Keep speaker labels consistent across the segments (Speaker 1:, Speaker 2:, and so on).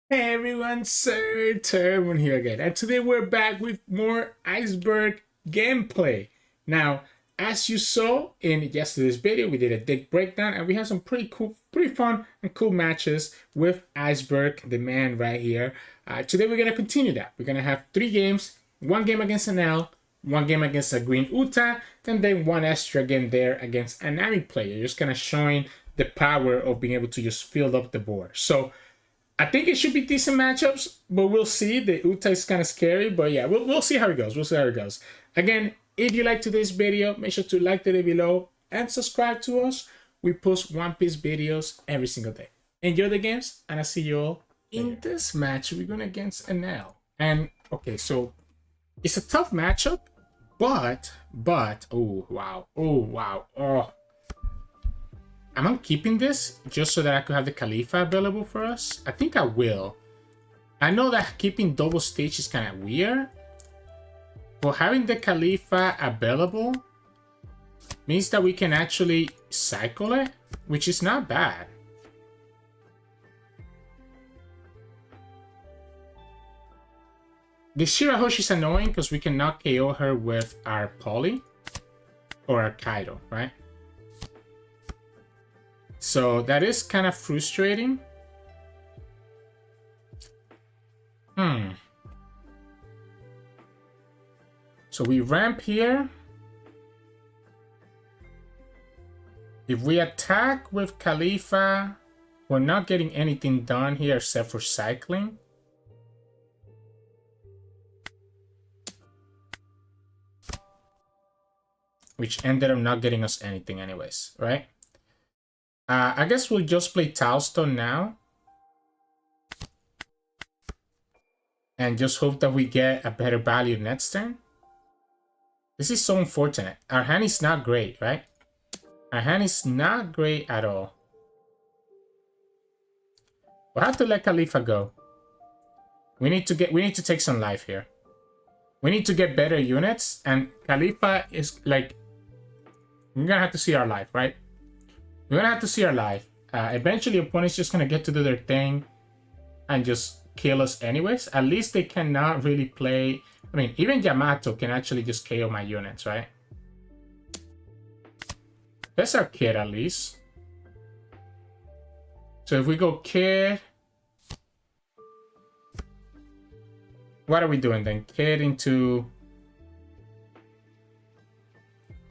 Speaker 1: Hey everyone, Sirturmund here again, and today we're back with more Iceberg gameplay. Now, as you saw in yesterday's video, we did a deck breakdown, and we have some pretty fun and cool matches with Iceberg, the man right here. Today we're gonna continue that. We're gonna have 3 games: one game against Enel, one game against a Green Uta, and then one extra game there against a Nami player. Just kind of showing the power of being able to just fill up the board. So I think it should be decent matchups, but we'll see. The Uta is kind of scary, but yeah, we'll see how it goes. We'll see how it goes. Again, if you like today's video, make sure to like the video below and subscribe to us. We post One Piece videos every single day. Enjoy the games, and I'll see you all in this match. We're going against Enel. And, okay, so it's a tough matchup, but, oh, wow, oh. Am I keeping this just so that I could have the Khalifa available for us? I think I will. I know that keeping double stage is kind of weird, but having the Khalifa available means that we can actually cycle it, which is not bad. The Shirahoshi is annoying because we cannot KO her with our Paulie or our Kaido, right? So that is kind of frustrating. So we ramp here. If we attack with Khalifa, we're not getting anything done here except for cycling. Which ended up not getting us anything anyways, right? I guess we'll just play Tilestone now. And just hope that we get a better value next turn. This is so unfortunate. Our hand is not great, right? Our hand is not great at all. We'll have to let Khalifa go. We need to take some life here. We need to get better units, and Khalifa is like, we're gonna have to see our life, right? We're gonna have to see our life. Eventually, opponents just gonna get to do their thing and just kill us anyways. At least they cannot really play. I mean, even Yamato can actually just KO my units, right? That's our kid at least. So if we go kid, what are we doing then? Kid into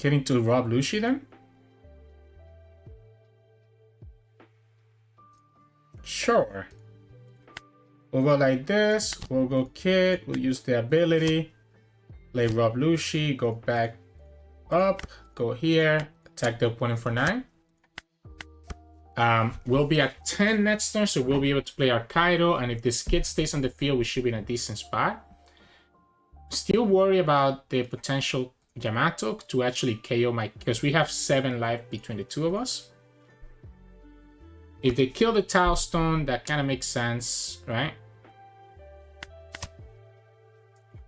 Speaker 1: Rob Lucci then? Sure. We'll go like this. We'll go kid. We'll use the ability. Play Rob Lucci. Go back up. Go here. Attack the opponent for 9. We'll be at 10 next turn, so we'll be able to play our Kaido. And if this kid stays on the field, we should be in a decent spot. Still worry about the potential Yamato to actually KO my... Because we have 7 life between the two of us. If they kill the Tilestone, that kind of makes sense, right?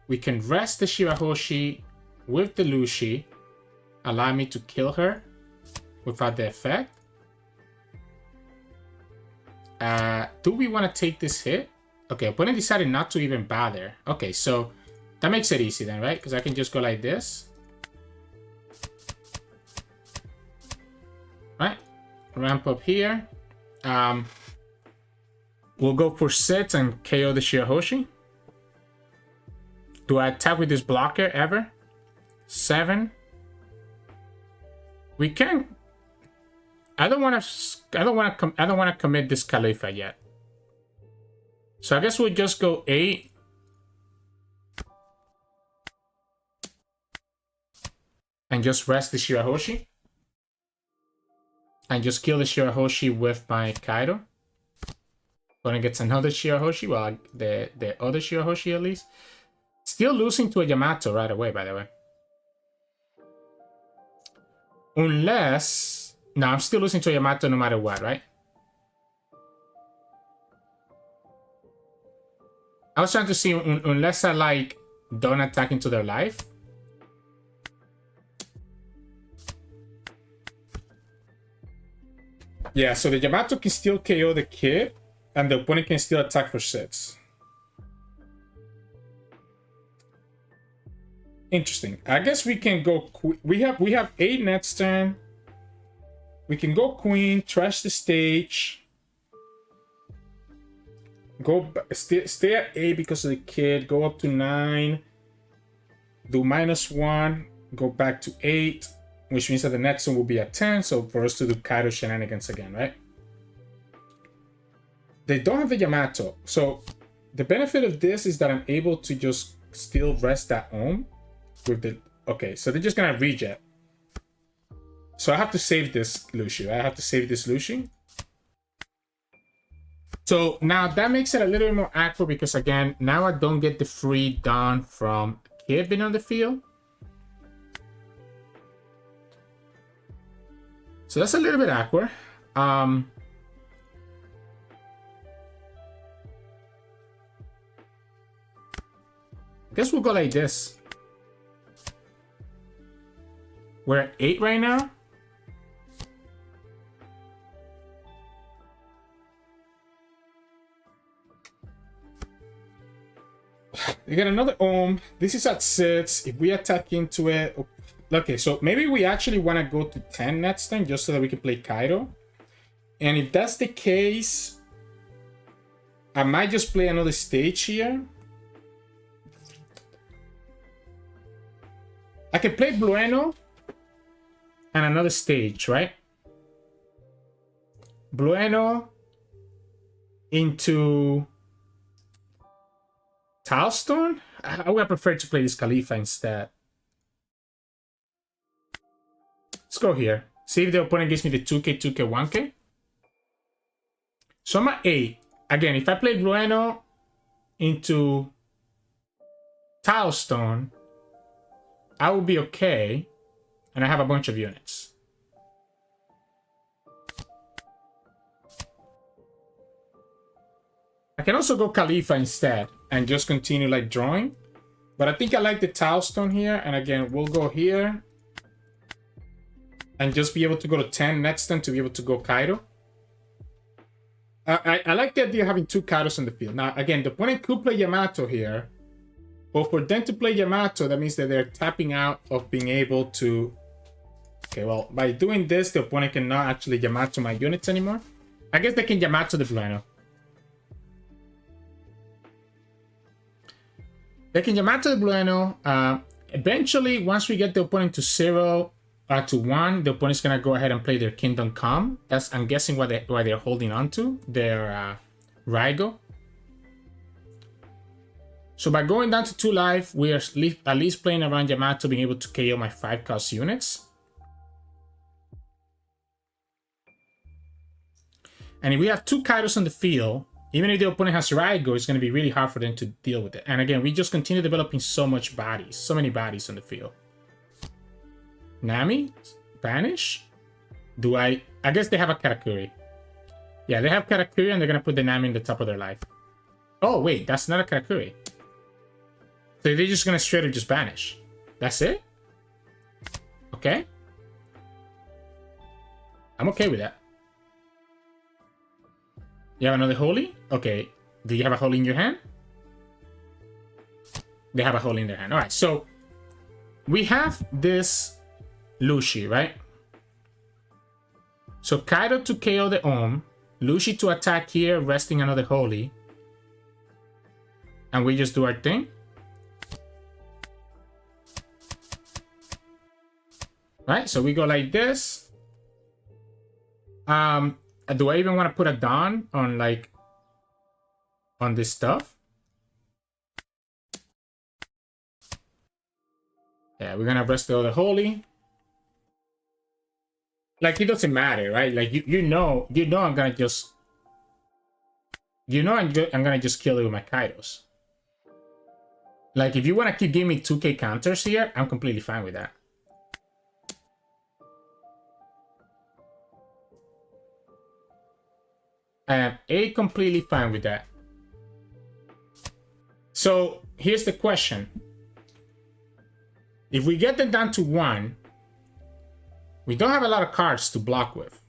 Speaker 1: We can rest the Shirahoshi with the Lucci, allow me to kill her without the effect. Do we want to take this hit? Okay, opponent decided not to even bother. Okay, so that makes it easy then, right? Because I can just go like this. Right? Ramp up here. We'll go for 6 and KO the Shirahoshi. Do I attack with this blocker ever? 7. We can. I don't want to commit this Khalifa yet. So I guess we'll just go 8. And just rest the Shirahoshi. And just kill the Shirahoshi with my Kaido. Opponent gets another Shirahoshi. Well, the other Shirahoshi at least. Still losing to a Yamato right away, by the way. Unless... No, I'm still losing to a Yamato no matter what, right? I was trying to see, unless I, like, don't attack into their life. Yeah, so the Yamato can still KO the kid. And the opponent can still attack for 6. Interesting. I guess we can go. We have 8 next turn. We can go queen, trash the stage. Go stay at 8 because of the kid. Go up to 9. Do -1. Go back to 8, which means that the next one will be at 10. So for us to do Kaido shenanigans again, right? They don't have the Yamato. So the benefit of this is that I'm able to just still rest that Ohm with the... Okay, so they're just gonna reject. So I have to save this Lucci. I have to save this Lucci. So now that makes it a little bit more awkward because again, now I don't get the free Dawn from Kid being on the field. So that's a little bit awkward. I guess we'll go like this. We're at 8 right now. We get another Ohm. This is at 6. If we attack into it... Okay, so maybe we actually want to go to 10 next time just so that we can play Kaido. And if that's the case, I might just play another stage here. I can play Blueno and another stage, right? Blueno into Tilestone? I would prefer to play this Khalifa instead. Let's go here. See if the opponent gives me the 2k, 2k, 1k. So I'm at 8. Again, if I play Blueno into Tilestone, I will be okay. And I have a bunch of units. I can also go Khalifa instead and just continue like drawing. But I think I like the Tilestone here. And again, we'll go here. And just be able to go to 10 next turn to be able to go Kaido. I like the idea of having 2 Kaidos on the field. Now, again, the opponent could play Yamato here. But for them to play Yamato, that means that they're tapping out of being able to... Okay, well, by doing this, the opponent cannot actually Yamato my units anymore. I guess they can Yamato the Blueno. They can Yamato the Blueno. Eventually, once we get the opponent to 0... to 1, the opponent's gonna go ahead and play their Kingdom Come. That's, I'm guessing, why they're holding on to their Raigo. So by going down to 2 life, we are at least playing around Yamato being able to KO my 5-cost units. And if we have 2 Kaidos on the field, even if the opponent has Raigo, it's gonna be really hard for them to deal with it. And again, we just continue developing so much bodies, so many bodies on the field. Nami? Banish? Do I guess they have a Katakuri. Yeah, they have Katakuri and they're gonna put the Nami in the top of their life. Oh, wait, that's not a Katakuri. So they're just gonna straight up just banish. That's it? Okay. I'm okay with that. You have another Holy? Okay. Do you have a Holy in your hand? They have a Holy in their hand. Alright, so we have this Lucci, right? So Kaido to KO the Ohm, Lucci to attack here, resting another Holy. And we just do our thing. Right, so we go like this. Do I even want to put a Dawn on like on this stuff? Yeah, we're gonna rest the other Holy. Like, it doesn't matter, right? Like, you know I'm gonna just... You know I'm gonna just kill it with my Kaidos. Like, if you want to keep giving me 2k counters here, I'm completely fine with that. I am completely fine with that. So, here's the question. If we get them down to 1... We don't have a lot of cards to block with.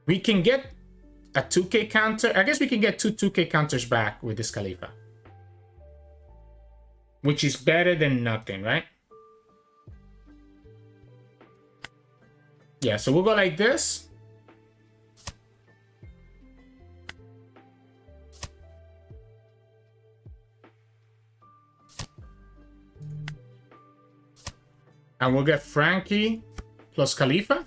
Speaker 1: We can get a 2k counter. I guess we can get two 2k counters back with this Khalifa. Which is better than nothing, right? Yeah, so we'll go like this. And we'll get Franky plus Khalifa.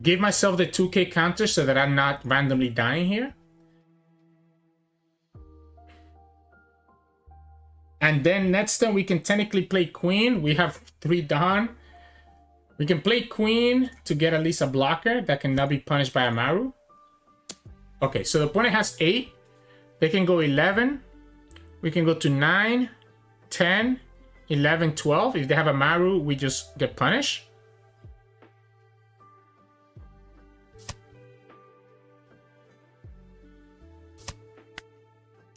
Speaker 1: Give myself the 2k counter so that I'm not randomly dying here. And then next turn we can technically play Queen. We have 3 Dawn. We can play Queen to get at least a blocker that cannot be punished by Amaru. Okay, so the opponent has 8. They can go 11. We can go to 9, 10, 11, 12. If they have Amaru, we just get punished.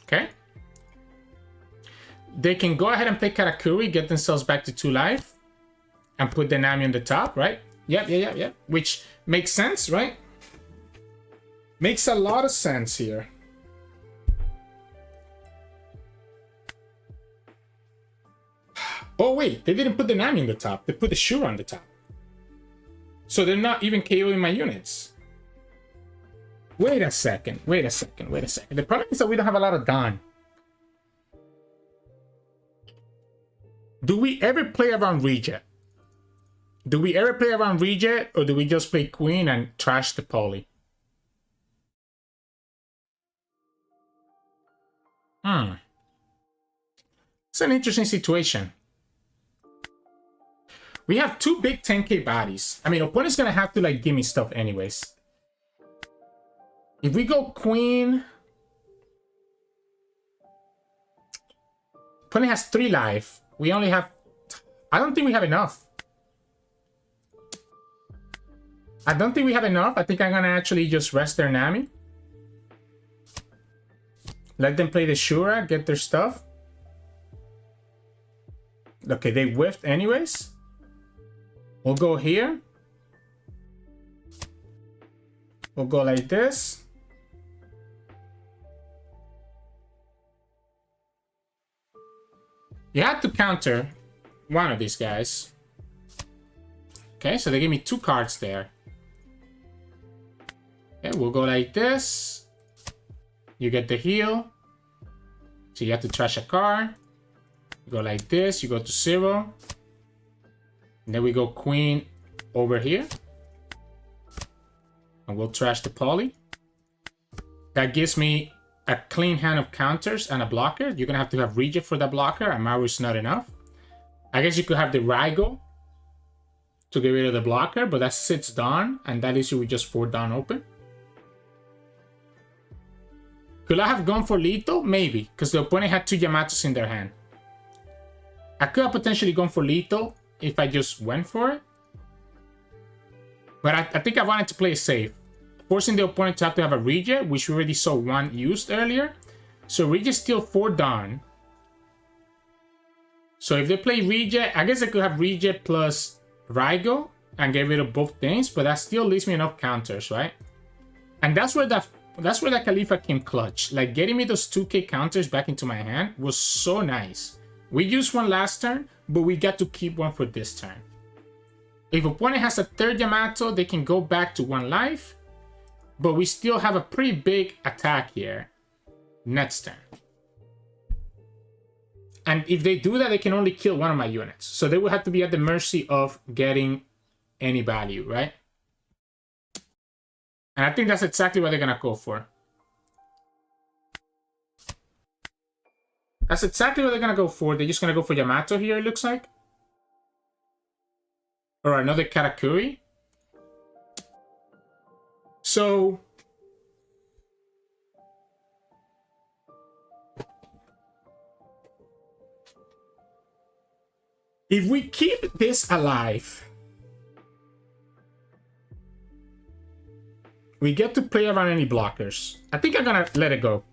Speaker 1: Okay. They can go ahead and play Karakuri, get themselves back to 2 life, and put the Nami on the top, right? Yep. Which makes sense, right? Makes a lot of sense here. Oh, wait. They didn't put the Nami on the top. They put the Shura on the top. So they're not even KOing my units. Wait a second. The problem is that we don't have a lot of Dawn. Do we ever play around Rejet? Or do we just play Queen and trash the Paulie? It's an interesting situation. We have 2 big 10k bodies. I mean, opponent's gonna have to like give me stuff anyways. If we go Queen, opponent has 3 life. We only have... I don't think we have enough. I think I'm gonna actually just rest their Nami. Let them play the Shura, get their stuff. Okay, they whiffed anyways. We'll go here. We'll go like this. You have to counter one of these guys. Okay, so they give me 2 cards there. Okay, we'll go like this. You get the heal. So you have to trash a card. You go like this, you go to 0. And then we go Queen over here. And we'll trash the Paulie. That gives me a clean hand of counters and a blocker. You're gonna have to have Reject for that blocker. Amaru is not enough. I guess you could have the Raigo to get rid of the blocker, but that sits Dawn, and that leaves you with just 4 Dawn open. Could I have gone for lethal? Maybe, because the opponent had 2 Yamatos in their hand. I could have potentially gone for lethal if I just went for it. But I think I wanted to play it safe. Forcing the opponent to have a Reject, which we already saw 1 used earlier. So Reject steal 4 Dawn. So if they play Reject, I guess I could have Reject plus Raigo and get rid of both things, but that still leaves me enough counters, right? And that's where that Khalifa came clutch. Like, getting me those 2k counters back into my hand was so nice. We used 1 last turn, but we got to keep 1 for this turn. If opponent has a 3rd Yamato, they can go back to 1 life. But we still have a pretty big attack here next turn. And if they do that, they can only kill 1 of my units. So they will have to be at the mercy of getting any value, right? And I think that's exactly what they're going to go for. They're just going to go for Yamato here, it looks like. Or another Karakuri. So... if we keep this alive, we get to play around any blockers. I think I'm gonna let it go.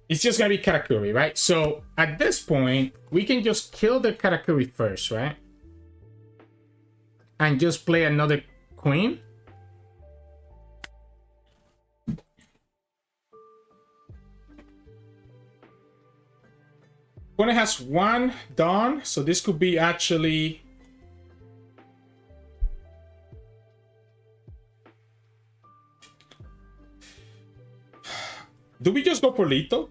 Speaker 1: It's just gonna be Karakuri, right? So at this point, we can just kill the Karakuri first, right? And just play another queen. Opponent has 1 Dawn, so this could be actually... Do we just go for lethal?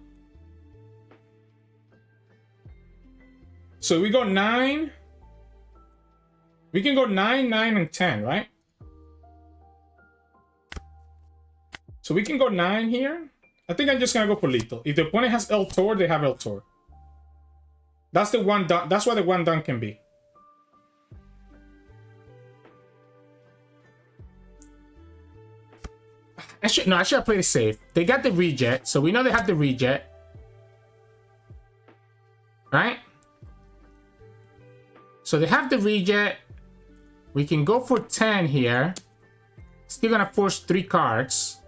Speaker 1: So we go 9. We can go 9, 9, and 10, right? So we can go 9 here. I think I'm just gonna go for lethal. If the opponent has El Tor, they have El Tor. That's the one done. That's what the one done can be. I should play it safe. They got the reject, so we know they have the reject. Right? So they have the reject. We can go for 10 here. Still gonna force 3 cards.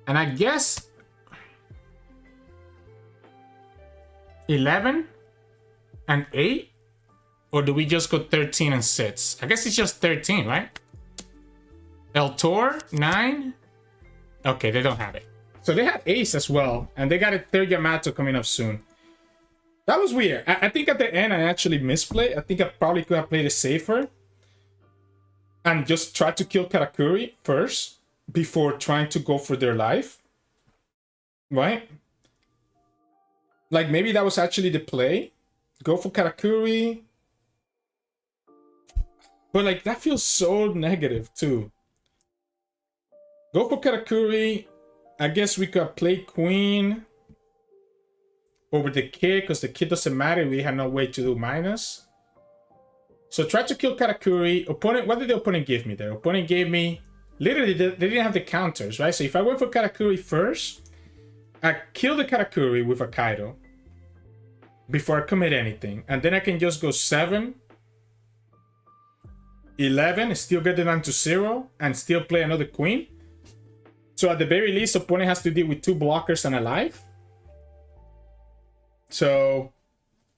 Speaker 1: And I guess 11 and 8? Or do we just go 13 and 6? I guess it's just 13, right? El Tor, 9. Okay, they don't have it. So they have Ace as well. And they got a third Yamato coming up soon. That was weird. I think at the end I actually misplayed. I think I probably could have played it safer. And just tried to kill Karakuri first. Before trying to go for their life. Right? Like maybe that was actually the play. Go for Karakuri. But like that feels so negative too. Go for Karakuri. I guess we could play Queen over the kid because the kid doesn't matter. We had no way to do minus. So try to kill Karakuri. Opponent, what did the opponent give me there? Opponent gave me... Literally, they didn't have the counters, right? So if I went for Karakuri first, I kill the Karakuri with a Kaido before I commit anything. And then I can just go 7, 11, still get it down to 0, and still play another queen. So at the very least, opponent has to deal with 2 blockers and a life. So,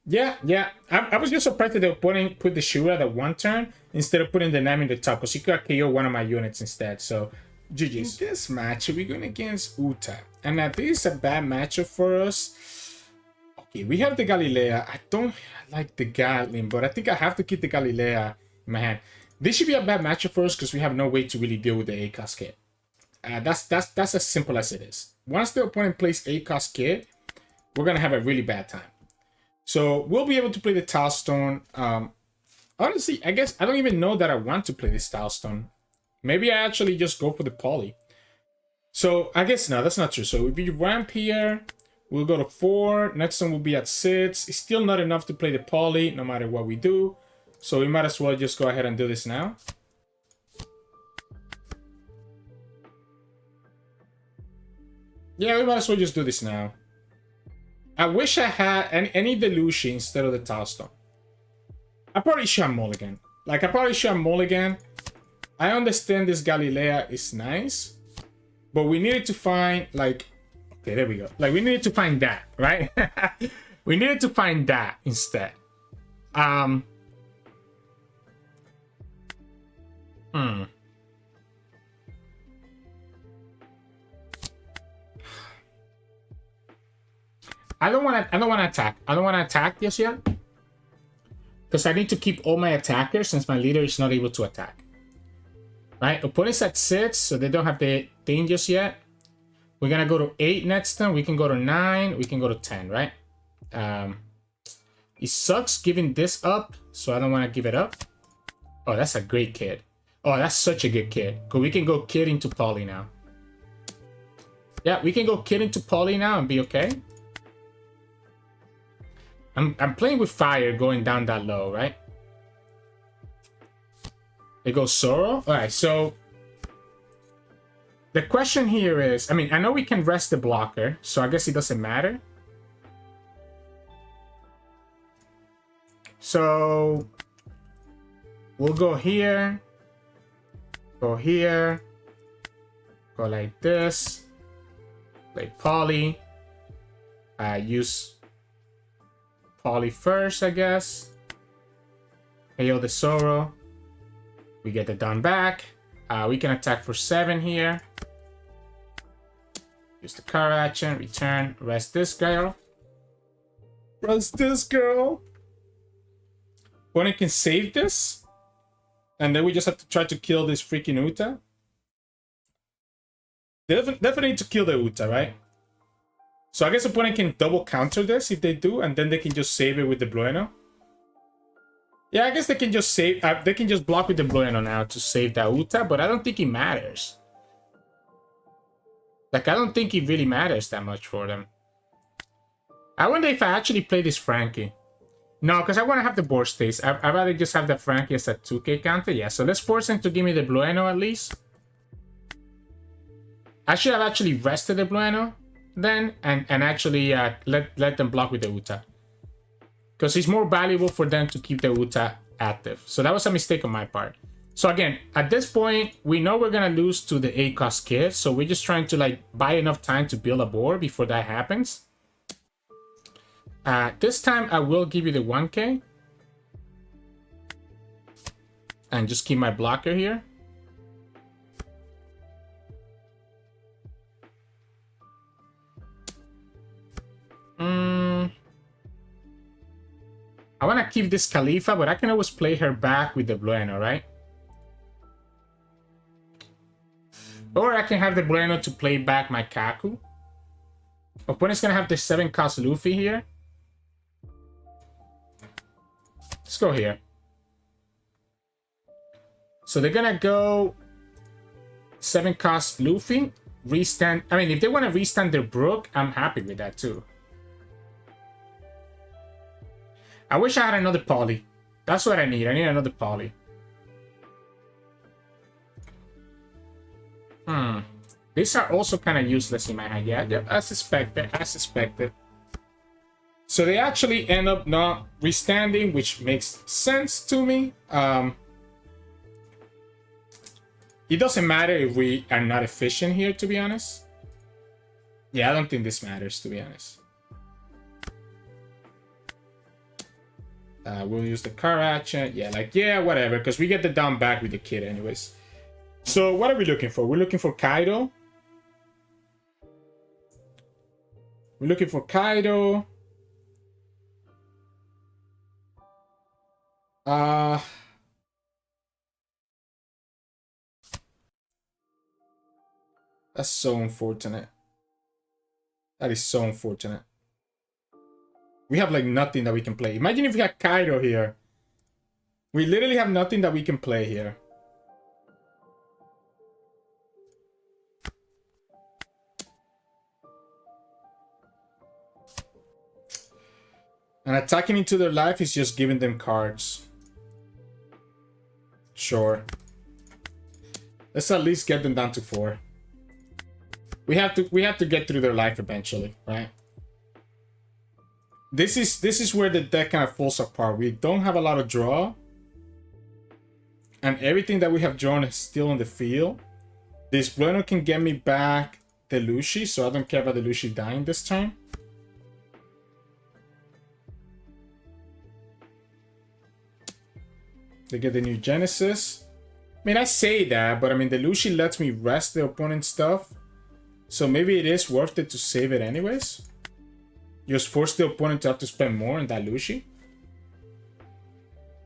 Speaker 1: yeah. I was just surprised that the opponent put the Shura at 1 turn instead of putting the Nami in the top, because he could have KO one of my units instead. So, GG's. In this match, we're going against Uta. And now this is a bad matchup for us. Okay, we have the Galley-La. I don't like the Gatling, but I think I have to keep the Galley-La in my hand. This should be a bad matchup for us because we have no way to really deal with the ACOS kit. That's as simple as it is. Once the opponent plays ACOS kit, we're going to have a really bad time. So we'll be able to play the Tilestone. Honestly, I guess I don't even know that I want to play this Tilestone. Maybe I actually just go for the Paulie. So I guess no, that's not true. So if we ramp here, we'll go to 4. Next one will be at 6. It's still not enough to play the Paulie, no matter what we do. So we might as well just go ahead and do this now. Yeah, we might as well just do this now. I wish I had any Delusion instead of the Tilestone. I probably should have Mulligan. Like, I probably should have Mulligan. I understand this Galley-La is nice. But we needed to find, like... Okay, there we go. Like, we needed to find that, right? We needed to find that instead. I don't want to attack. I don't want to attack just yet. Because I need to keep all my attackers since my leader is not able to attack. Right? Opponent's at 6, so they don't have the thing just yet. We're going to go to 8 next turn. We can go to 9. We can go to 10, right? It sucks giving this up, so I don't want to give it up. Oh, that's a great kid. Oh, that's such a good kid. Because we can go kid into Paulie now. Yeah, we can go kid into Paulie now and be okay. I'm playing with fire going down that low, right? They go Zoro. Alright, so the question here is, I mean, I know we can rest the blocker, so I guess it doesn't matter. So we'll go here, go here, go like this, play Paulie, use Paulie first, I guess. Hail the Zoro. We get the Dawn back. We can attack for 7 here. Use the car action, return, rest this girl. Rest this girl. Opponent can save this. And then we just have to try to kill this freaking Uta. They definitely need to kill the Uta, right? So I guess opponent can double counter this if they do, and then they can just save it with the Blueno. Yeah, I guess they can just save. They can just block with the Blueno now to save that Uta, but I don't think it matters. Like, I don't think it really matters that much for them. I wonder if I actually play this Franky. No, because I want to have the board stays. I'd rather just have the Franky as a 2k counter. Yeah, so let's force him to give me the Blueno at least. I should have actually rested the Blueno then and actually let them block with the Uta. Because it's more valuable for them to keep the Uta active. So that was a mistake on my part. So again, at this point, we know we're going to lose to the 8-cost kid. So we're just trying to like buy enough time to build a board before that happens. This time, I will give you the 1k. And just keep my blocker here. I want to keep this Khalifa, but I can always play her back with the Blueno, right? Or I can have the Blueno to play back my Kaku. Opponent's going to have the 7-cost Luffy here. Let's go here. So they're going to go 7-cost Luffy. Restand. I mean, if they want to restand their Brook, I'm happy with that too. I wish I had another Paulie. That's what I need. I need another Paulie. These are also kind of useless in my hand. Yeah, I suspected. I suspected. So they actually end up not restanding, which makes sense to me. It doesn't matter if we are not efficient here, to be honest. Yeah, I don't think this matters, to be honest. We'll use the car action. Yeah, like, yeah, whatever. Because we get the down back with the kid anyways. So what are we looking for? We're looking for Kaido. We're looking for Kaido. That's so unfortunate. That is so unfortunate. We have like nothing that we can play. Imagine if we had Kaido here. We literally have nothing that we can play here. And attacking into their life is just giving them cards. Sure. Let's at least get them down to 4. We have to get through their life eventually, right? This is where the deck kind of falls apart. We don't have a lot of draw. And everything that we have drawn is still on the field. This Blueno can get me back the Lucci, so I don't care about the Lucci dying this time. They get the new Genesis. I mean, I say that, but I mean, the Lucci lets me rest the opponent's stuff. So maybe it is worth it to save it anyways. Just force the opponent to have to spend more on that Lucci.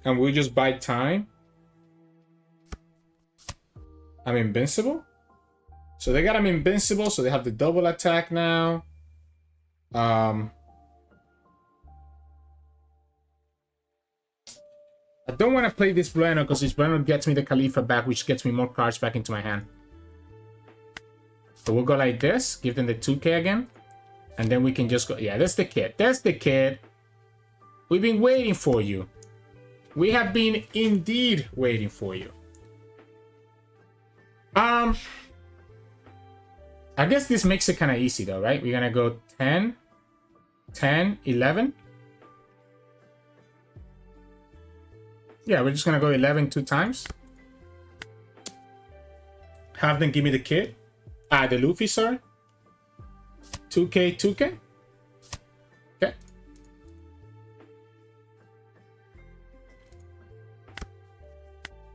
Speaker 1: And we'll just buy time. I'm invincible. So they got him invincible, so they have the double attack now. I don't want to play this Blueno because this Blueno gets me the Khalifa back, which gets me more cards back into my hand. So we'll go like this, give them the 2k again. And then we can just go, yeah, that's the kid. That's the kid. We've been waiting for you. We have been indeed waiting for you. I guess this makes it kind of easy though, right? We're gonna go 10, 10, 11. Yeah, we're just gonna go 11 2 times. Have them give me the kid. The Luffy, sorry. 2k, 2k. Okay.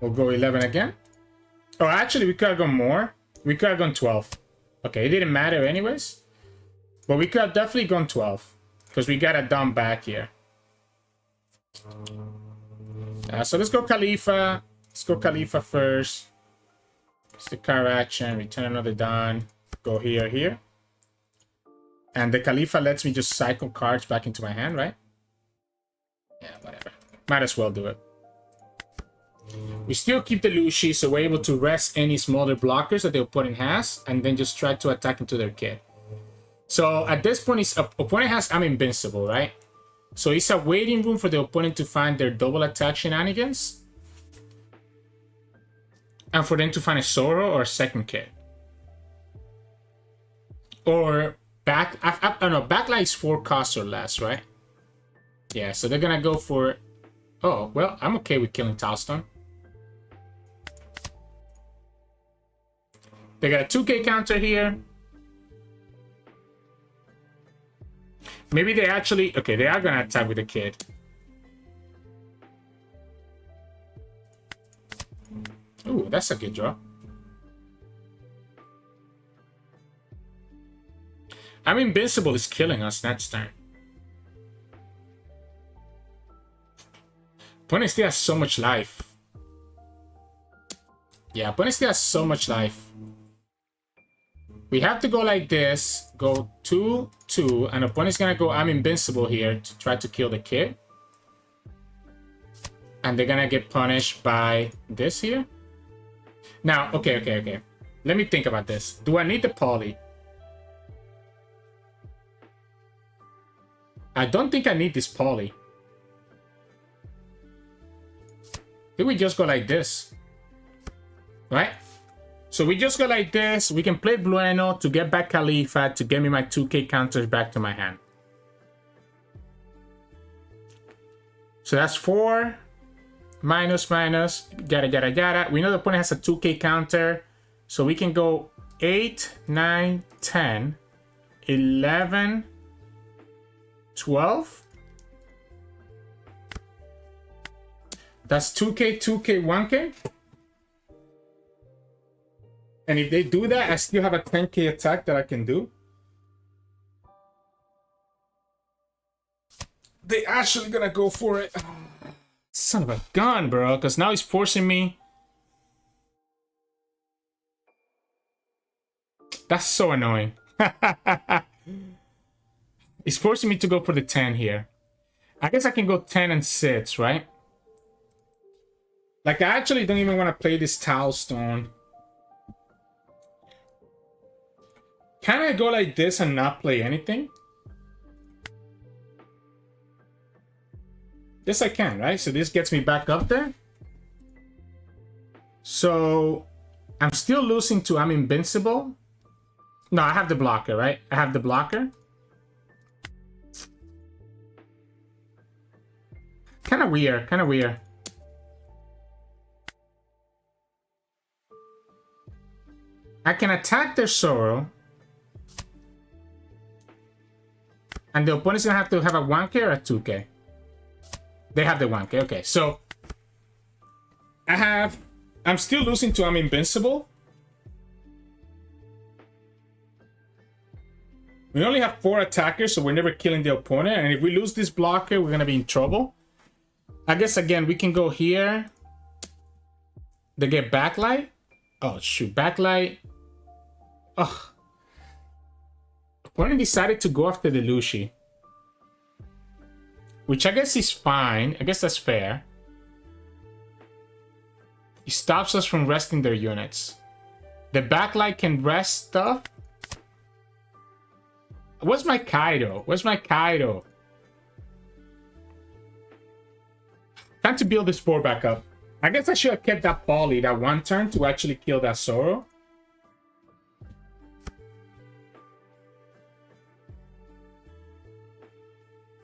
Speaker 1: We'll go 11 again. Oh, actually, we could have gone more. We could have gone 12. Okay, it didn't matter anyways. But we could have definitely gone 12. Because we got a dumb back here. So let's go Khalifa. Let's go Khalifa first. It's the car action. Return another Don. Go here, here. And the Khalifa lets me just cycle cards back into my hand, right? Yeah, whatever. Might as well do it. We still keep the Lucci, so we're able to rest any smaller blockers that the opponent has, and then just try to attack into their kit. So at this point, his opponent has I'm invincible, right? So it's a waiting room for the opponent to find their double attack shenanigans. And for them to find a Zoro or a second kit. Or back... I don't know, backlight is 4 costs or less, right? Yeah, so they're gonna go for... Oh, well, I'm okay with killing Tilestone. They got a 2k counter here. Maybe they actually... Okay, they are gonna attack with the kid. Ooh, that's a good draw. I'm invincible is killing us next turn. Opponent still has so much life. Yeah, opponent still has so much life. We have to go like this. Go 2, 2. And opponent's gonna go I'm invincible here to try to kill the kid. And they're gonna get punished by this here. Now, okay. Let me think about this. Do I need the Paulie? I don't think I need this Paulie. Then we just go like this. Right? So we just go like this. We can play Blueno to get back Khalifa to get me my 2k counters back to my hand. So that's 4. Minus, minus. Yada. We know the opponent has a 2k counter. So we can go 8, 9, 10, 11, 12. That's 2k, 2k, 1k. And if they do that, I still have a 10k attack that I can do. They actually gonna go for it. Son of a gun, bro. Because now he's forcing me. That's so annoying. He's forcing me to go for the 10 here. I guess I can go 10 and 6, right? Like, I actually don't even want to play this Tilestone. Can I go like this and not play anything? Yes, I can, right? So this gets me back up there. So I'm still losing to I'm invincible. No, I have the blocker, right? I have the blocker. Kind of weird, kind of weird. I can attack their Zoro. And the opponent's gonna have to have a 1k or a 2k. They have the 1k, okay. So I'm still losing to I'm invincible. We only have 4 attackers, so we're never killing the opponent. And if we lose this blocker, we're gonna be in trouble. I guess again we can go here. They get backlight. Oh shoot, backlight. Ugh. Opponent decided to go after the Lucci. Which I guess is fine. I guess that's fair. It stops us from resting their units. The backlight can rest stuff. Where's my Kaido? Where's my Kaido? Time to build this board back up. I guess I should have kept that Paulie that one turn to actually kill that Zoro.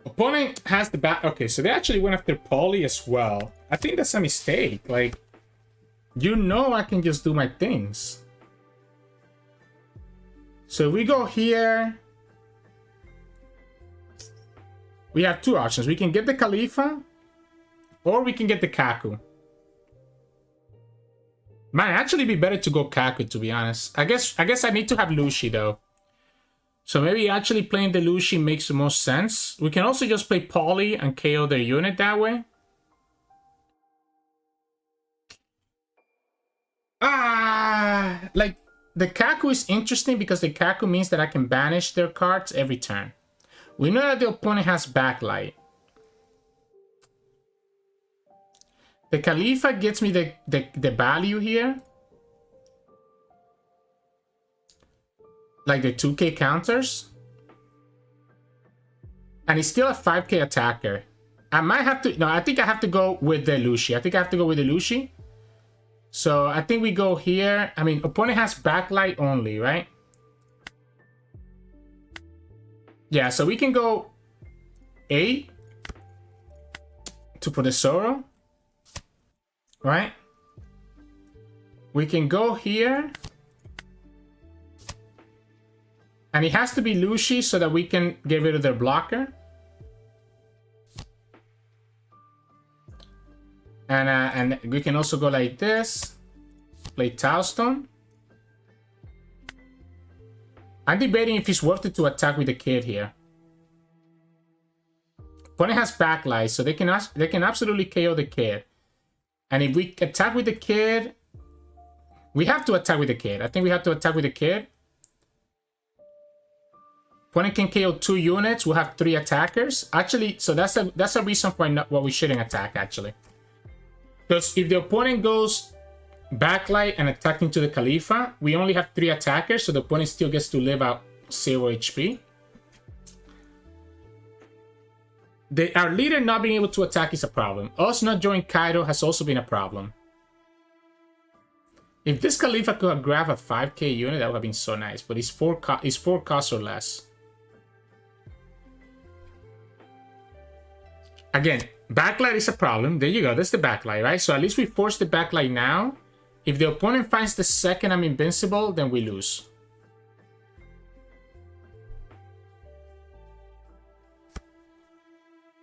Speaker 1: Opponent has the back. Okay, so they actually went after Paulie as well. I think that's a mistake. Like, you know I can just do my things. So if we go here, we have 2 options. We can get the Khalifa, or we can get the Kaku. Might actually be better to go Kaku, to be honest. I guess I need to have Lucci though. So maybe actually playing the Lucci makes the most sense. We can also just play Paulie and KO their unit that way. Like the Kaku is interesting because the Kaku means that I can banish their cards every turn. We know that the opponent has backlight. The Khalifa gets me the value here. Like the 2k counters. And he's still a 5k attacker. I might have to... No, I think I have to go with the Lucci. I think I have to go with the Lucci. So I think we go here. I mean, opponent has backlight only, right? Yeah, so we can go 8 to put a Zoro. Right? We can go here. And it has to be Lucci so that we can get rid of their blocker. And we can also go like this. Play Tilestone. I'm debating if it's worth it to attack with the kid here. Opponent has backlight, so they can absolutely KO the kid. And if we attack with the kid, we have to attack with the kid. I think we have to attack with the kid. Opponent can KO 2 units. We'll have 3 attackers. Actually, so that's a reason why we shouldn't attack, actually. Because if the opponent goes backlight and attacking to the Khalifa, we only have 3 attackers, so the opponent still gets to live out 0 HP. Our leader not being able to attack is a problem. Us not joining Kaido has also been a problem. If this Khalifa could grab a 5k unit, that would have been so nice. But it's 4 costs or less. Again, backlight is a problem. There you go. That's the backlight, right? So at least we force the backlight now. If the opponent finds the second I'm invincible, then we lose.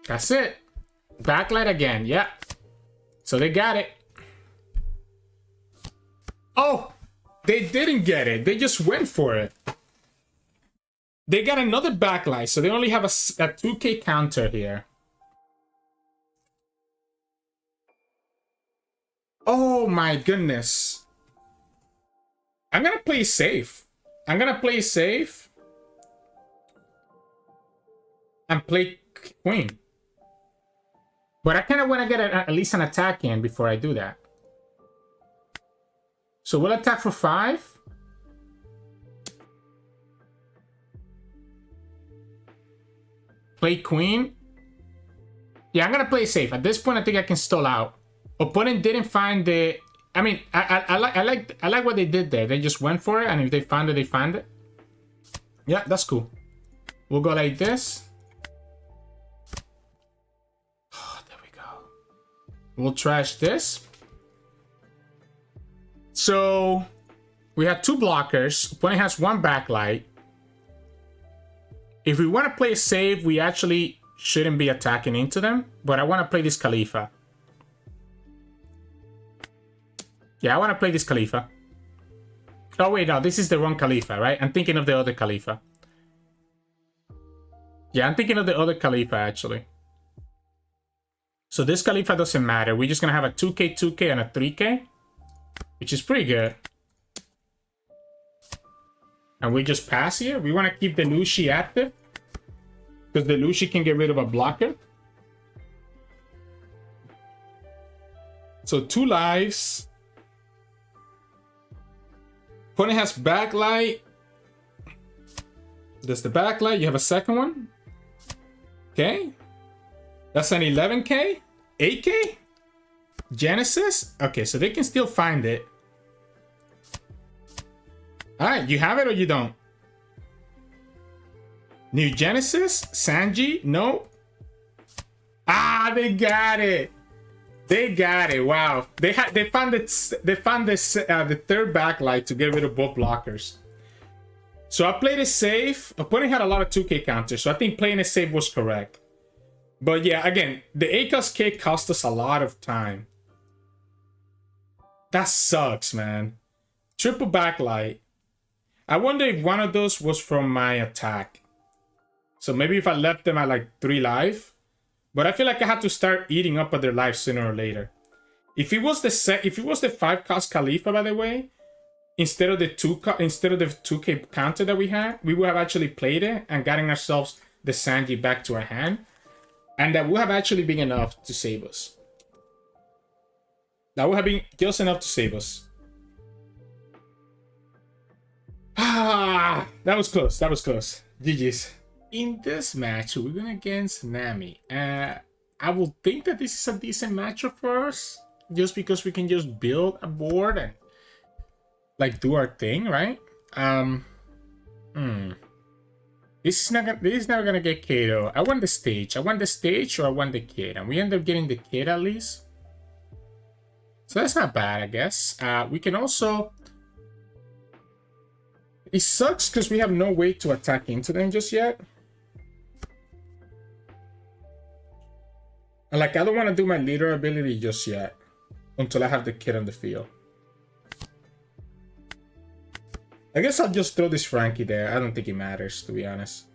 Speaker 1: That's it. Backlight again. Yeah. So they got it. Oh! They didn't get it. They just went for it. They got another backlight, so they only have a 2k counter here. Oh my goodness. I'm gonna play safe. I'm gonna play safe. And play Queen. But I kind of want to get at least an attack in before I do that. So we'll attack for 5. Play Queen. Yeah, I'm gonna play safe. At this point, I think I can stall out. Opponent didn't find the... I mean, I like what they did there. They just went for it, and if they found it, they found it. Yeah, that's cool. We'll go like this. Oh, there we go. We'll trash this. So, we have 2 blockers. Opponent has 1 backlight. If we want to play safe, we actually shouldn't be attacking into them. But I want to play this Khalifa. Yeah, I want to play this Khalifa. Oh, wait, no. This is the wrong Khalifa, right? I'm thinking of the other Khalifa. Yeah, I'm thinking of the other Khalifa, actually. So this Khalifa doesn't matter. We're just going to have a 2k, 2k, and a 3k. Which is pretty good. And we just pass here. We want to keep the Lucci active. Because the Lucci can get rid of a blocker. So 2 lives. Opponent has backlight. There's the backlight. You have a second one. Okay. That's an 11k. 8k. Genesis. Okay, so they can still find it. Alright, you have it or you don't? New Genesis? Sanji? No. Ah, they got it. They got it. Wow. They found it. They found this the 3rd backlight to get rid of both blockers. So I played it safe. Opponent had a lot of 2k counters, so I think playing it safe was correct. But yeah, again, the 8 cost K cost us a lot of time. That sucks, man. Triple backlight. I wonder if one of those was from my attack. So maybe if I left them at like 3 life. But I feel like I had to start eating up at their life sooner or later. If it was the 5-cost Khalifa, by the way, instead of the 2k counter that we had, we would have actually played it and gotten ourselves the Sanji back to our hand. And that would have actually been enough to save us. That would have been just enough to save us. Ah, that was close. That was close. GG's. In this match, we're going against Nami. I will think that this is a decent matchup for us. Just because we can just build a board and like do our thing, right? This is never gonna get Kaido. I want the stage. I want the stage or I want the kid. And we end up getting the kid at least. So that's not bad, I guess. We can also... It sucks because we have no way to attack into them just yet. And like, I don't want to do my leader ability just yet. Until I have the kid on the field. I guess I'll just throw this Franky there. I don't think it matters, to be honest.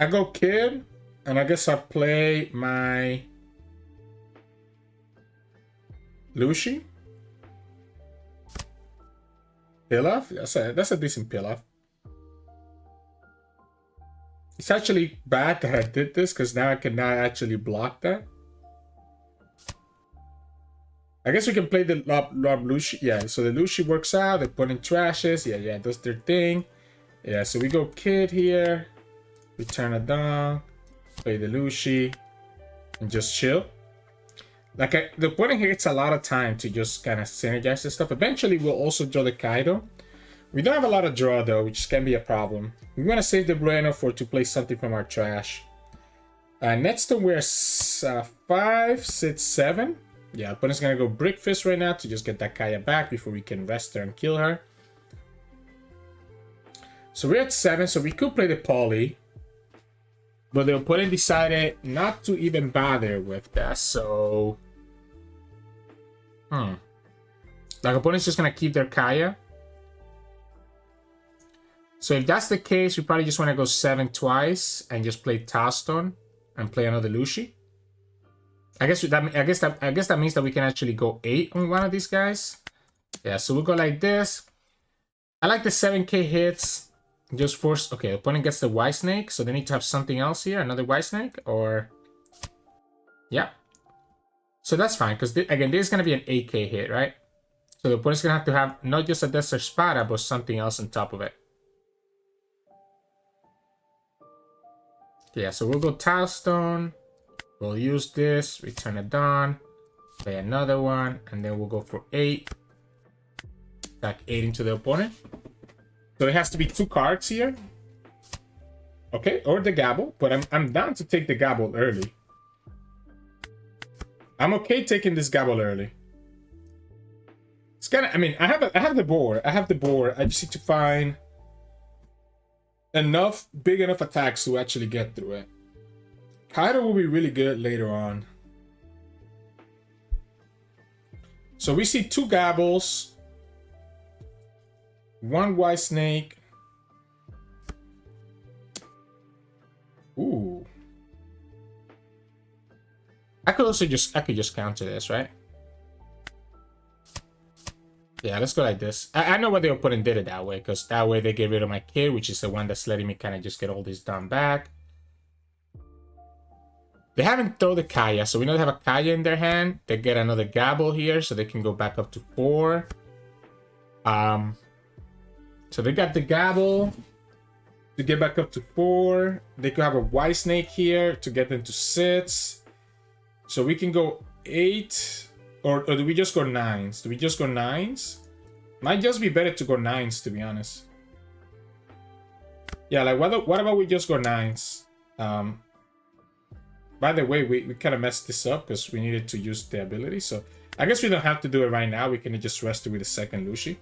Speaker 1: I go kid. And I guess I'll play my... Lucci. Pilaf? That's a decent Pilaf. It's actually bad that I did this because now I cannot actually block that. I guess we can play the Rob Lucci. Yeah, so the Lucci works out. They put in trashes. Yeah, does their thing. Yeah, so we go kid here. Return a dong. Play the Lucci. And just chill. Like, the opponent here gets a lot of time to just kind of synergize this stuff. Eventually, we'll also draw the Kaido. We don't have a lot of draw, though, which can be a problem. We want to save the Blueno to play something from our trash. Next turn, we're 5, 6, 7. Yeah, opponent's going to go Brick Fist right now to just get that Kaya back before we can rest her and kill her. So we're at 7, so we could play the Paulie. But the opponent decided not to even bother with that, so... Like, opponent's just going to keep their Kaya. So if that's the case, we probably just want to go 7 twice and just play Tilestone and play another Lucci. I guess that means that we can actually go 8 on one of these guys. Yeah, so we'll go like this. I like the 7k hits. Just force... Okay, opponent gets the White Snake, so they need to have something else here. Another White Snake, or... Yeah. So that's fine, because again, this is going to be an 8k hit, right? So the opponent's going to have not just a Desert Spada, but something else on top of it. Yeah, so we'll go Tilestone. We'll use this, return a Dawn, play another one, and then we'll go for 8. Back 8 into the opponent. So it has to be 2 cards here. Okay, or the Gabble, but I'm down to take the Gabble early. I'm okay taking this Gabble early. It's kind of, I mean, I have the board. I just need to find big enough attacks to actually get through it. Kaido will be really good later on. So we see 2 Gabbles, 1 White Snake. Ooh. I could just counter this, right? Yeah, let's go like this. I know why the opponent did it that way, because that way they get rid of my kid, which is the one that's letting me kind of just get all this done back. They haven't thrown the Kaya, so we know they have a Kaya in their hand. They get another Gabble here, so they can go back up to 4. So they got the Gabble to get back up to 4. They could have a White Snake here to get them to 6. So we can go 8. Or do we just go 9s? Do we just go 9s? Might just be better to go 9s, to be honest. Yeah, like, what about we just go 9s? By the way, we kind of messed this up because we needed to use the ability. So I guess we don't have to do it right now. We can just rest it with a second Lucci.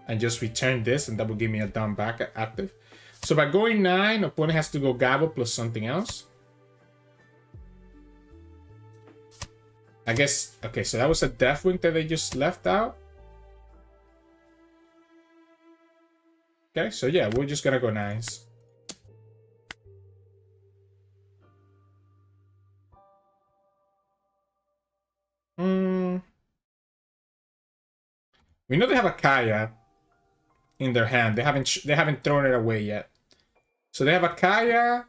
Speaker 1: And just return this, and that will give me a down back active. So by going 9, opponent has to go Gabble plus something else. I guess, okay, so that was a Deathwing that they just left out. Okay, so yeah, we're just gonna go 9s. We know they have a Kaya in their hand. They haven't thrown it away yet. So they have a Kaya.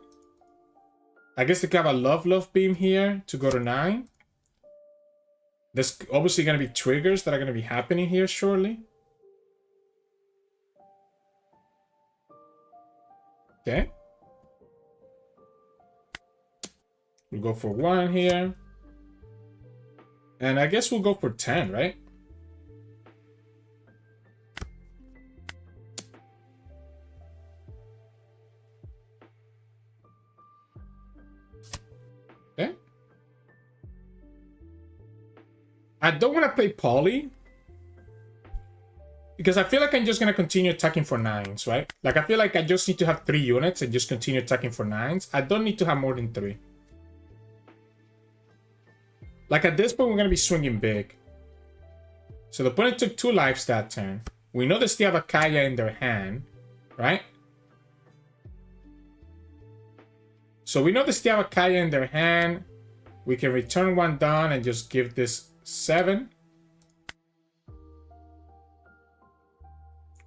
Speaker 1: I guess they have a Love Beam here to go to 9. There's obviously going to be triggers that are going to be happening here shortly. Okay. We'll go for 1 here. And I guess we'll go for 10, right? Okay. I don't want to play Paulie, because I feel like I'm just going to continue attacking for 9s, right? Like, I feel like I just need to have 3 units and just continue attacking for 9s. I don't need to have more than 3. Like, at this point, we're going to be swinging big. So the opponent took 2 lives that turn. We know they still have a Kaya in their hand, right? So we know they still have a Kaya in their hand. We can return 1 down and just give this 7.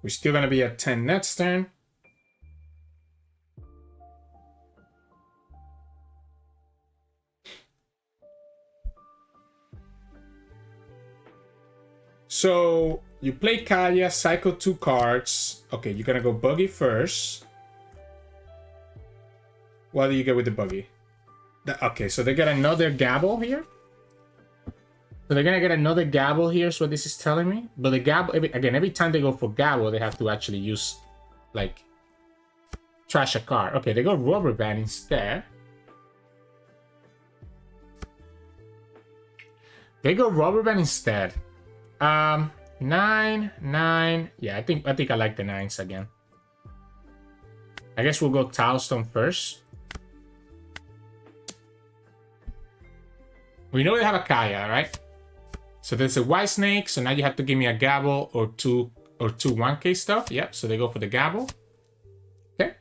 Speaker 1: We're still going to be at 10 next turn. So you play Kaya, cycle 2 cards. Okay, you're going to go buggy first. What do you get with the buggy? Okay, so they get another Gabble here. So they're gonna get another Gabble here, is what this is telling me. But the Gabble, every time they go for Gabble, they have to actually use, like, trash a card. Okay, they go Rubber Band instead. They go Rubber Band instead. 9, 9. Yeah, I think I like the 9s again. I guess we'll go Tilestone first. We know they have a Kaya, right? So there's a White Snake, so now you have to give me a Gabble or two 1K stuff. Yep, so they go for the Gabble. Okay.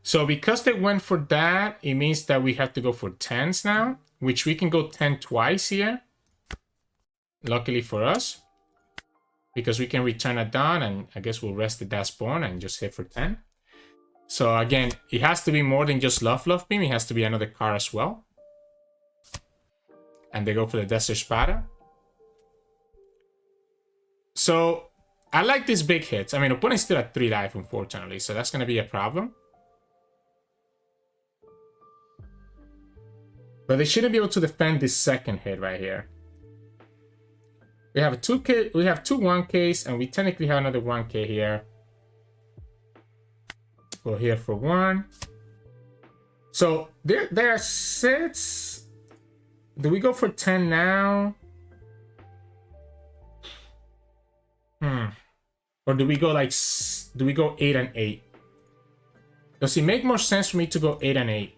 Speaker 1: So because they went for that, it means that we have to go for 10s now, which we can go 10 twice here. Luckily for us. Because we can return a Dawn, and I guess we'll rest the Dash Spawn and just hit for 10. So again, it has to be more than just Love Beam. It has to be another card as well. And they go for the Desert Spada. So I like these big hits. I mean, opponent's still at 3 life, unfortunately, so that's going to be a problem. But they shouldn't be able to defend this second hit right here. We have a 2K, we have 2 1Ks, and we technically have another 1K here. Go here for 1. So there are 6. Do we go for 10 now? Or do we go like, do we go 8 and 8? Does it make more sense for me to go 8 and 8?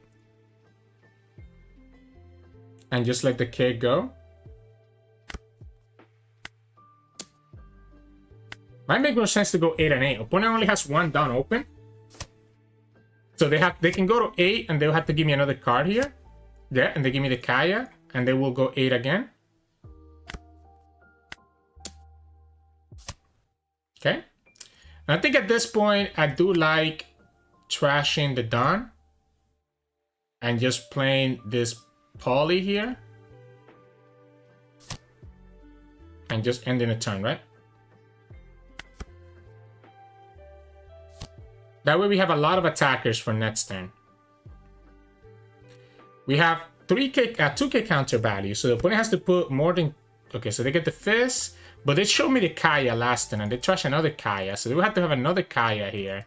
Speaker 1: And just let the kid go? Might make more sense to go 8 and 8. Opponent only has 1 down open. So they can go to 8 and they'll have to give me another card here. Yeah, and they give me the Kaya. And they will go 8 again. Okay. And I think at this point, I do like trashing the Dawn. And just playing this Paulie here. And just ending a turn, right? That way we have a lot of attackers for next turn. We have 2K counter value, so the opponent has to put more than... Okay, so they get the Fist, but they showed me the Kaya last turn, and they trash another Kaya, so they will have to have another Kaya here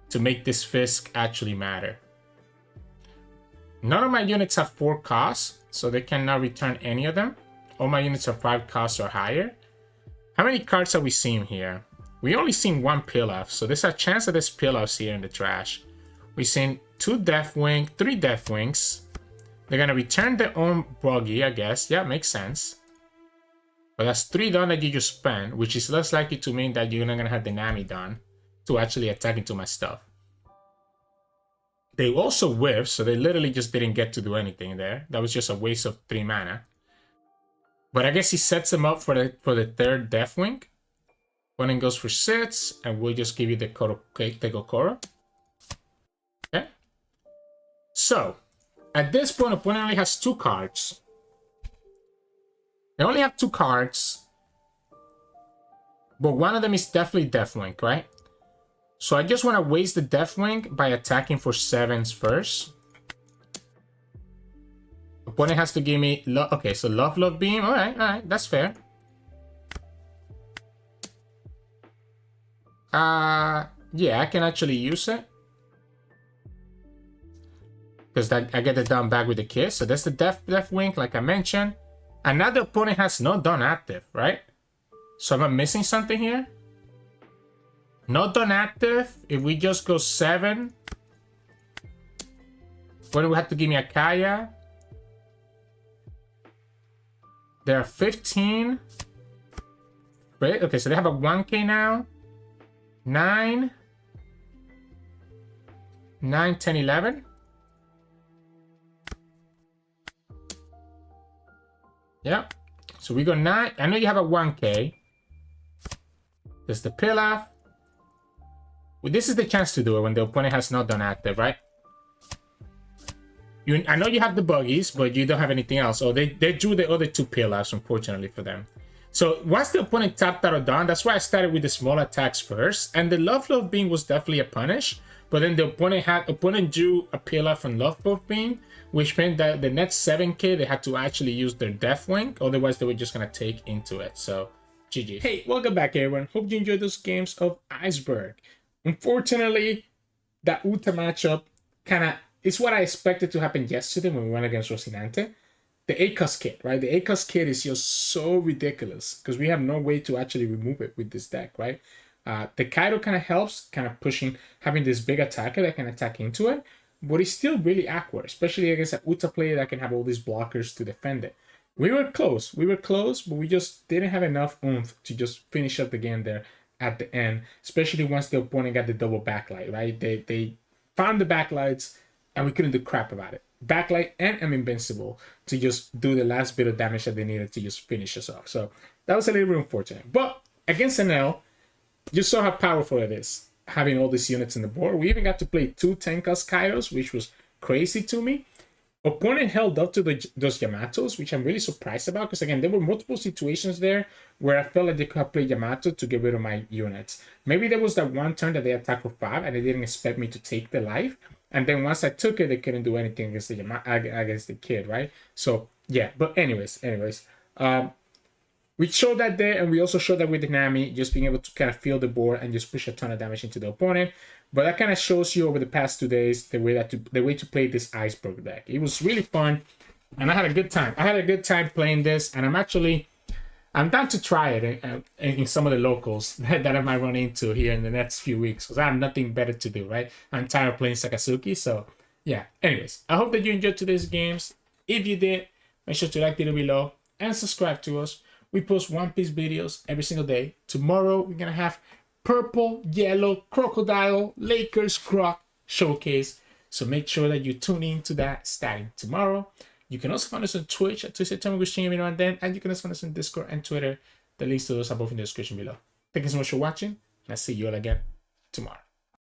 Speaker 1: to make this Fist actually matter. None of my units have 4 costs, so they cannot return any of them. All my units are 5 costs or higher. How many cards have we seen here? We only seen 1 Pilaf, so there's a chance that there's Pilafs here in the trash. We've seen 2 Deathwing, 3 Deathwings, They're gonna return their own buggy, I guess. Yeah, makes sense. But that's 3 done that you just spent, which is less likely to mean that you're not gonna have the Nami done to actually attack into my stuff. They also whiffed, so they literally just didn't get to do anything there. That was just a waste of 3 mana. But I guess he sets them up for the 3rd Deathwing. Opponent goes for 6, and we'll just give you the Kokoro. Okay. So, at this point, opponent only has 2 cards. They only have 2 cards. But one of them is definitely Deathwing, right? So I just want to waste the Deathwing by attacking for 7s first. Opponent has to give me... Okay, so Love Beam. Alright, that's fair. Yeah, I can actually use it. Because I get it done back with the Kiss. So that's the Deathwing, like I mentioned. And now the opponent has no done active, right? So am I missing something here? Not done active. If we just go 7, opponent will have to give me a Kaya. There are 15. Right? Okay, so they have a 1k now. 9, 10, 11. Yep. So we go 9. I know you have a 1k. There's the Pilaf. Well, this is the chance to do it when the opponent has not done active, right? I know you have the buggies, but you don't have anything else. Oh, they drew the other 2 Pilafs, unfortunately for them. So once the opponent tapped out or done, that's why I started with the small attacks first. And the Love Beam was definitely a punish. But then the opponent drew a Pilaf and Love Beam, which meant that the next 7k they had to actually use their Deathwing. Otherwise, they were just gonna take into it. So GG. Hey, welcome back, everyone. Hope you enjoyed those games of Iceburg. Unfortunately, that Uta matchup it's what I expected to happen yesterday when we went against Rocinante. The ACOS kit, right? The ACOS kit is just so ridiculous because we have no way to actually remove it with this deck, right? The Kaido kind of helps, kind of pushing, having this big attacker that can attack into it, but it's still really awkward, especially against an Uta player that can have all these blockers to defend it. We were close, but we just didn't have enough oomph to just finish up the game there at the end, especially once the opponent got the double backlight, right? They found the backlights and we couldn't do crap about it. Backlight and I'm invincible to just do the last bit of damage that they needed to just finish us off. So that was a little bit unfortunate. But against Enel, you saw how powerful it is, having all these units in the board. We even got to play 2 10-cost Kaidos, which was crazy to me. Opponent held up to those Yamatos, which I'm really surprised about, because again, there were multiple situations there where I felt like they could have played Yamato to get rid of my units. Maybe there was that one turn that they attacked for 5 and they didn't expect me to take the life. And then once I took it, they couldn't do anything against the kid, right? So yeah, but anyways, we showed that there, and we also showed that with the Nami, just being able to kind of feel the board and just push a ton of damage into the opponent. But that kind of shows you over the past 2 days the way to play this Iceberg deck. It was really fun, and I had a good time. I had a good time playing this, and I'm down to try it in some of the locals that I might run into here in the next few weeks, because I have nothing better to do, right? I'm tired of playing Sakazuki, so yeah. Anyways, I hope that you enjoyed today's games. If you did, make sure to like the video below and subscribe to us. We post One Piece videos every single day. Tomorrow, we're going to have Purple, Yellow, Crocodile, Lakers, Croc showcase. So make sure that you tune in to that starting tomorrow. You can also find us on Twitch at Sirturmund, every now and then. And you can also find us on Discord and Twitter. The links to those are both in the description below. Thank you so much for watching. And I'll see you all again tomorrow.